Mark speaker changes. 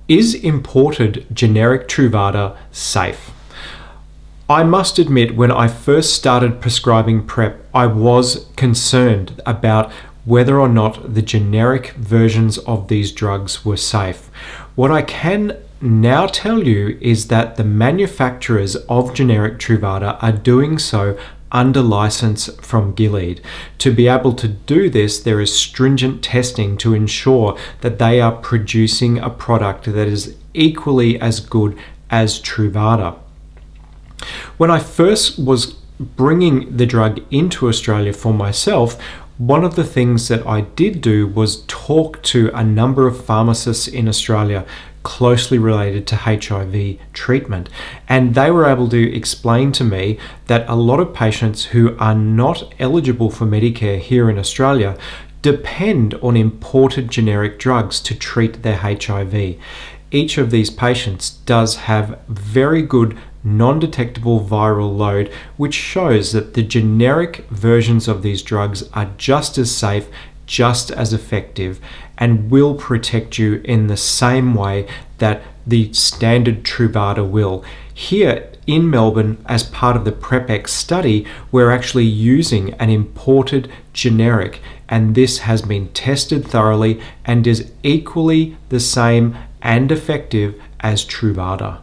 Speaker 1: Is imported generic Truvada safe? I must admit, when I first started prescribing PrEP, I was concerned about whether or not the generic versions of these drugs were safe. What I can now tell you is that the manufacturers of generic Truvada are doing so under license from Gilead. To be able to do this, there is stringent testing to ensure that they are producing a product that is equally as good as Truvada. When I first was bringing the drug into Australia for myself, one of the things that I did do was talk to a number of pharmacists in Australia closely related to HIV treatment. And they were able to explain to me that a lot of patients who are not eligible for Medicare here in Australia depend on imported generic drugs to treat their HIV. Each of these patients does have very good non-detectable viral load, which shows that the generic versions of these drugs are just as safe, just as effective, and will protect you in the same way that the standard Truvada will. Here in Melbourne, as part of the PrEPX study, we're actually using an imported generic, and this has been tested thoroughly and is equally the same and effective as Truvada.